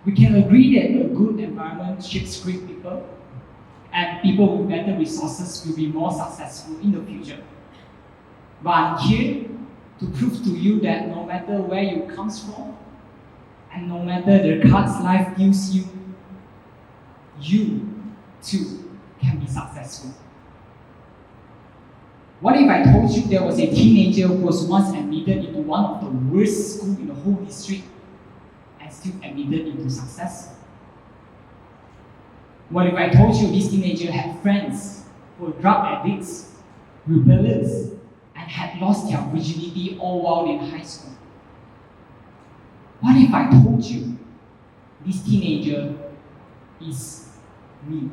We can agree that a good environment shapes great people, and people with better resources will be more successful in the future. But I'm here to prove to you that no matter where you come from, and no matter the cards life gives you, you too can be successful. What if I told you there was a teenager who was once admitted into one of the worst schools in the whole district and still admitted into success? What if I told you this teenager had friends who were drug addicts, rebellious, and had lost their virginity all while in high school? What if I told you this teenager is me?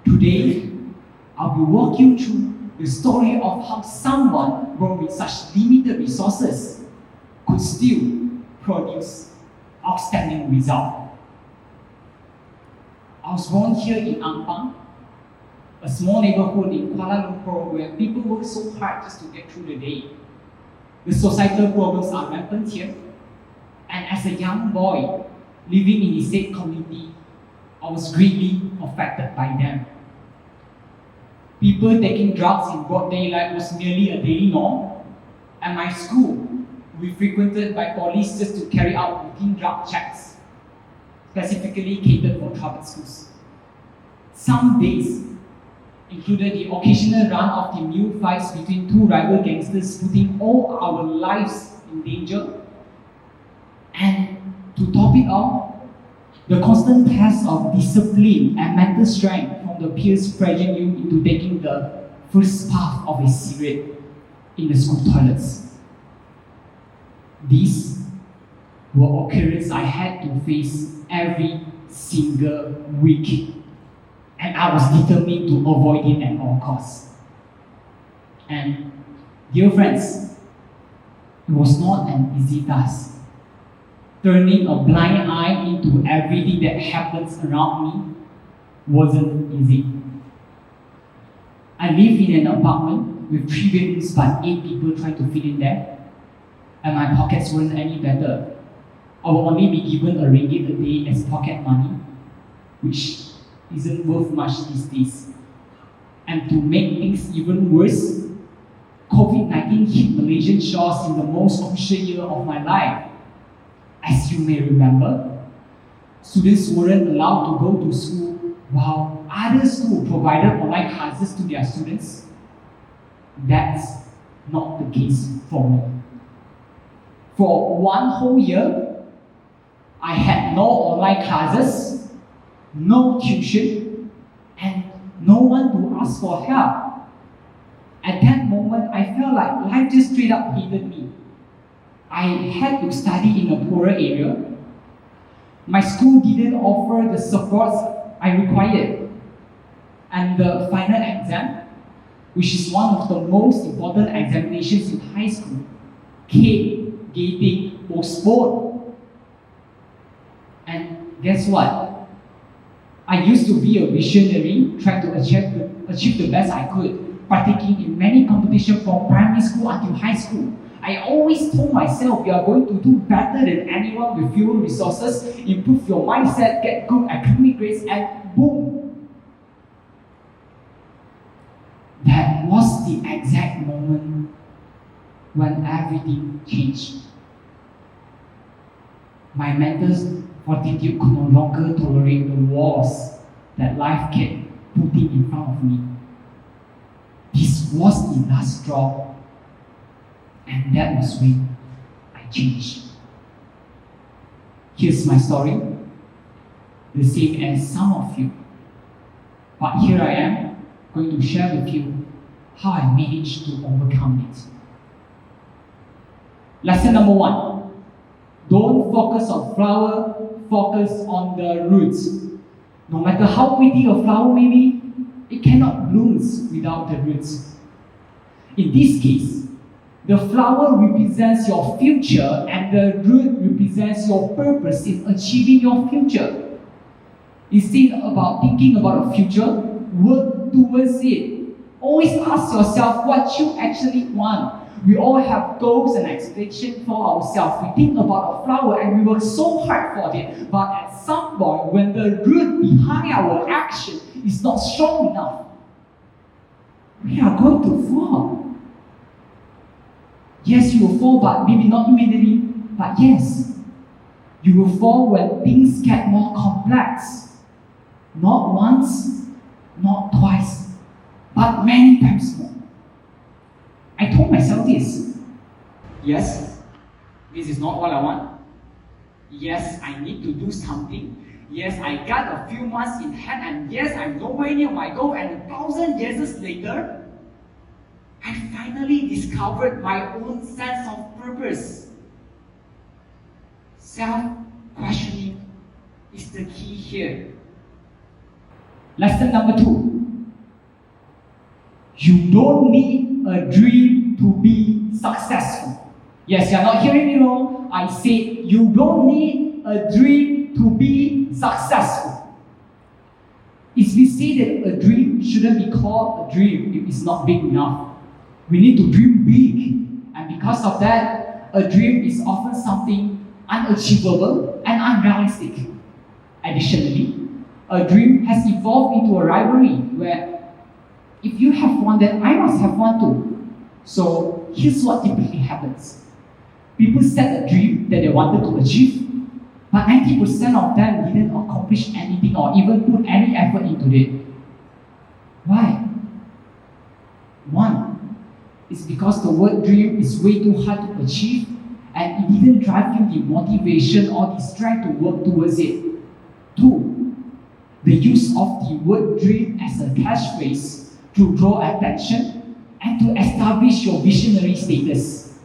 Today, I'll be walking through the story of how someone born with such limited resources could still produce outstanding results. I was born here in Ampang, a small neighborhood in Kuala Lumpur where people work so hard just to get through the day. The societal problems are rampant here, and as a young boy living in the said community, I was greatly affected by them. People taking drugs in broad daylight was merely a daily norm. At my school, we frequented by police just to carry out routine drug checks, specifically catered for troubled schools. Some days included the occasional run of the new fights between two rival gangsters, putting all our lives in danger. And to top it off, the constant test of discipline and mental strength from the peers pressuring you into taking the first puff of a cigarette in the school toilets. These were occurrences I had to face every single week, and I was determined to avoid it at all costs. And dear friends, it was not an easy task. Turning a blind eye into everything that happens around me wasn't easy. I live in an apartment with 3 bedrooms but 8 people trying to fit in there, and my pockets weren't any better. I will only be given a ringgit a day as pocket money, which isn't worth much these days. And to make things even worse, COVID-19 hit Malaysian shores in the most crucial year of my life. As you may remember, students weren't allowed to go to school while other schools provided online classes to their students. That's not the case for me. For 1 whole year, I had no online classes, no tuition, and no one to ask for help. At that moment, I felt like life just straight up hated me. I had to study in a poorer area. My school didn't offer the supports I required. And the final exam, which is one of the most important examinations in high school, kept getting postponed. And guess what? I used to be a visionary, trying to achieve the best I could, partaking in many competitions from primary school until high school. I always told myself, you are going to do better than anyone with fewer resources, improve your mindset, get good academic grades, and boom. That was the exact moment when everything changed. My mental fortitude could no longer tolerate the walls that life kept putting in front of me. This was the last straw. And that was when I changed. Here's my story, the same as some of you. But here I am, going to share with you how I managed to overcome it. Lesson number 1, don't focus on flower, focus on the roots. No matter how pretty a flower may be, it cannot bloom without the roots. In this case, the flower represents your future and the root represents your purpose in achieving your future. Instead of thinking about a future, work towards it. Always ask yourself what you actually want. We all have goals and expectations for ourselves. We think about a flower and we work so hard for it. But at some point, when the root behind our action is not strong enough, we are going to fall. Yes, you will fall, but maybe not immediately. But yes, you will fall when things get more complex. Not once, not twice, but many times more. I told myself this. Yes, this is not what I want. Yes, I need to do something. Yes, I got a few months in hand, and yes, I'm nowhere near my goal. And 1,000 years later, I finally discovered my own sense of purpose. Self-questioning is the key here. Lesson number 2. You don't need a dream to be successful. Yes, you're not hearing me wrong. I said you don't need a dream to be successful. It's been said that a dream shouldn't be called a dream if it's not big enough. We need to dream big. And because of that, a dream is often something unachievable and unrealistic. Additionally, a dream has evolved into a rivalry where if you have one, then I must have one too. So here's what typically happens. People set a dream that they wanted to achieve, but 90% of them didn't accomplish anything or even put any effort into it. Why? One, it's because the word dream is way too hard to achieve and it didn't drive you the motivation or the strength to work towards it. Two, the use of the word dream as a catchphrase to draw attention and to establish your visionary status.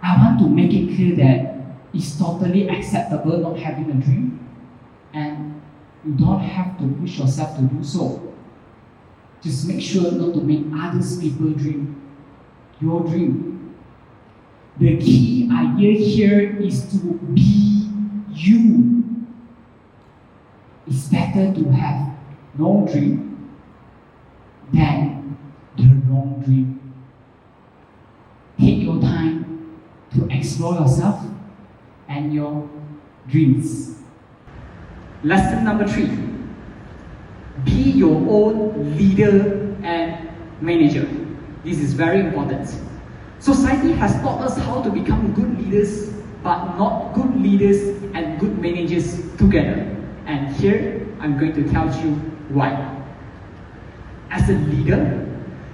I want to make it clear that it's totally acceptable not having a dream, and you don't have to push yourself to do so. Just make sure not to make others people dream your dream. The key idea here is to be you. It's better to have no dream than the wrong dream. Take your time to explore yourself and your dreams. Lesson number 3. Be your own leader and manager. This is very important. Society has taught us how to become good leaders, but not good leaders and good managers together. And here, I'm going to tell you why. As a leader,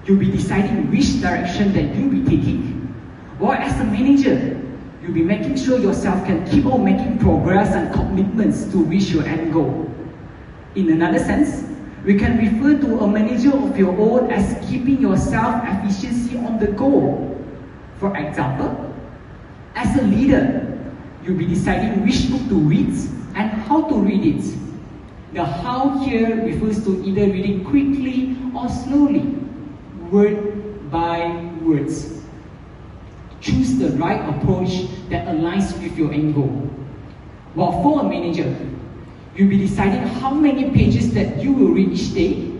you'll be deciding which direction that you'll be taking. Or as a manager, you'll be making sure yourself can keep on making progress and commitments to reach your end goal. In another sense, we can refer to a manager of your own as keeping your self-efficiency on the go. For example, as a leader, you'll be deciding which book to read and how to read it. The how here refers to either reading quickly or slowly, word by words. Choose the right approach that aligns with your end goal. While for a manager, you'll be deciding how many pages that you will read each day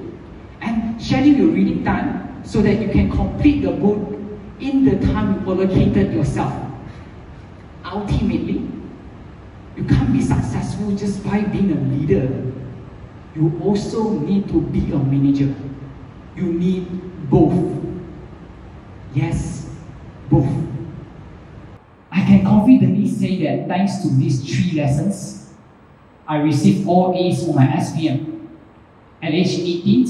and schedule your reading time so that you can complete the book in the time you allocated yourself. Ultimately, you can't be successful just by being a leader. You also need to be a manager. You need both. Yes, both. I can confidently say that thanks to these 3 lessons, I received all A's for my SPM. At age 18,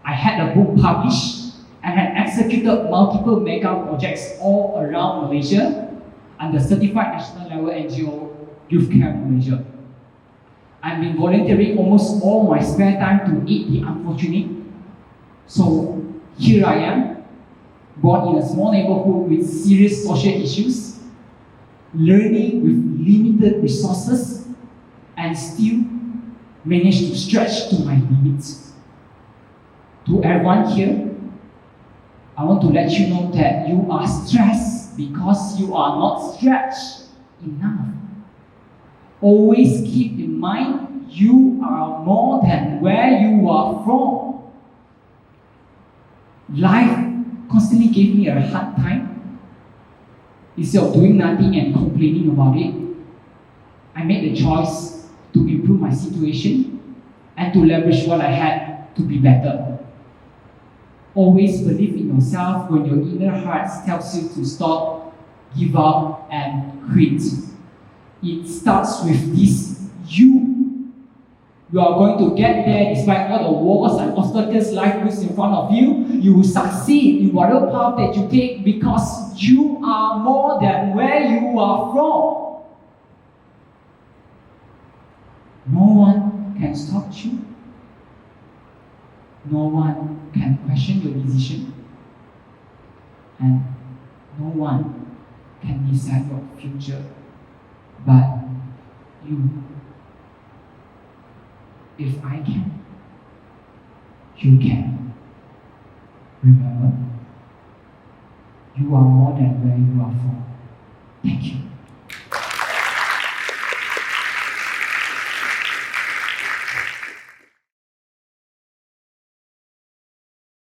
I had a book published and had executed multiple mega projects all around Malaysia under certified national level NGO YouthCare Malaysia. I've been volunteering almost all my spare time to aid the unfortunate. So here I am, born in a small neighborhood with serious social issues, learning with limited resources, and still managed to stretch to my limits. To everyone here, I want to let you know that you are stressed because you are not stretched enough. Always keep in mind you are more than where you are from. Life constantly gave me a hard time, instead of doing nothing and complaining about it, I made the choice to improve my situation and to leverage what I had to be better. Always believe in yourself when your inner heart tells you to stop, give up, and quit. It starts with this you. You are going to get there despite all the walls and obstacles life puts in front of you. You will succeed in whatever path that you take because you are more than where you are from. No one can stop you. No one can question your decision. And no one can decide your future but you. If I can, you can. Remember, you are more than where you are from. Thank you.